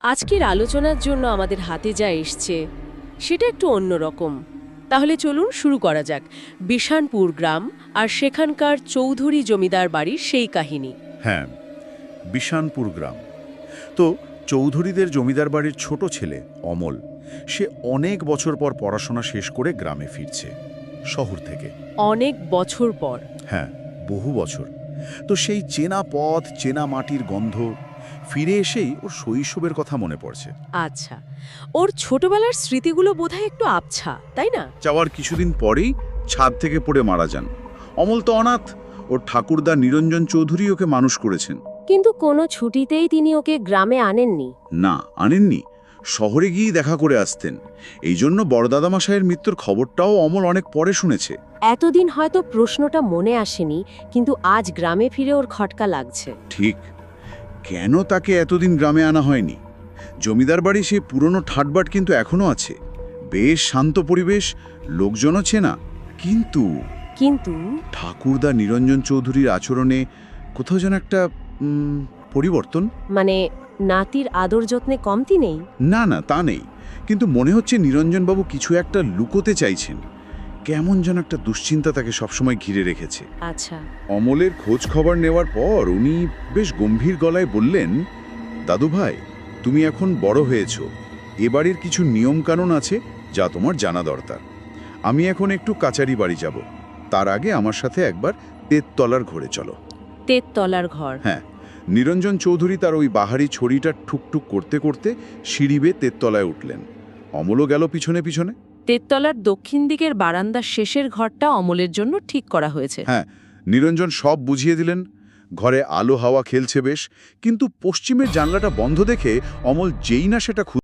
আজকের আলোচনার জন্য আমাদের হাতে যা এসছে সেটা একটু অন্যরকম। তাহলে চলুন শুরু করা যাক বিশানপুর গ্রাম আর সেখানকার চৌধুরী জমিদার বাড়ির সেই কাহিনী। হ্যাঁ, বিশানপুর গ্রাম। তো চৌধুরীদের জমিদার বাড়ির ছোট ছেলে অমল, সে অনেক বছর পর পড়াশোনা শেষ করে গ্রামে ফিরছে শহর থেকে। অনেক বছর পর। হ্যাঁ, বহু বছর। তো সেই চেনা পথ, চেনা মাটির গন্ধ, ফিরে এসেই ওর শৈশবের কথা মনে পড়ছে। আচ্ছা, ওর ছোটবেলার স্মৃতিগুলো বোধহয় একটু আবছা, তাই না? যাওয়ার কিছুদিন পরেই ছাদ থেকে পড়ে মারা যান। অমল তো অনাথ, ওর ঠাকুরদা নিরঞ্জন চৌধুরী ওকে মানুষ করেছেন। কিন্তু কোনো ছুটিতেই তিনি ওকে গ্রামে আনেননি। না, আনেননি। শহরে গিয়ে দেখা করে আসতেন। এই জন্য বড়দাদামশাইয়ের মৃত্যুর খবরটাও অমল অনেক পরে শুনেছে। এতদিন হয়তো প্রশ্নটা মনে আসেনি, কিন্তু আজ গ্রামে ফিরে ওর খটকা লাগছে। ঠিক, কেন তাকে এতদিন গ্রামে আনা হয়নি? জমিদার বাড়ি সে পুরনো ঠাটবাট কিন্তু এখনো আছে, বেশ শান্ত পরিবেশ, লোকজনও চেনা। কিন্তু কিন্তু ঠাকুরদা নিরঞ্জন চৌধুরীর আচরণে কোথাও যেন একটা পরিবর্তন। মানে নাতির আদর যত্নে কমতি নেই? না না, তা নেই, কিন্তু মনে হচ্ছে নিরঞ্জনবাবু কিছু একটা লুকোতে চাইছেন। কেমন যেন একটা দুশ্চিন্তা তাকে সবসময় ঘিরে রেখেছে। আচ্ছা। অমলের খোঁজ খবর নেওয়ার পর উনি বেশ গম্ভীর গলায় বললেন, দাদু ভাই, তুমি এখন বড় হয়েছ, এ বাড়ির কিছু নিয়মকানুন আছে যা তোমার জানা দরকার। আমি এখন একটু কাচারি বাড়ি যাব, তার আগে আমার সাথে একবার তেততলার ঘরে চলো। তেততলার ঘর? হ্যাঁ। নিরঞ্জন চৌধুরী তার ওই বাহারি ছড়িটা ঠুকঠুক করতে করতে সিঁড়ি বেয়ে তেততলায় উঠলেন। অমলও গেল পিছনে পিছনে। তেততলার দক্ষিণ দিকের বারান্দার শেষের ঘরটা অমলের জন্য ঠিক করা হয়েছে। হ্যাঁ, নিরঞ্জন সব বুঝিয়ে দিলেন। ঘরে আলো হাওয়া খেলছে বেশ, কিন্তু পশ্চিমের জানলাটা বন্ধ দেখে অমল যেই না সেটা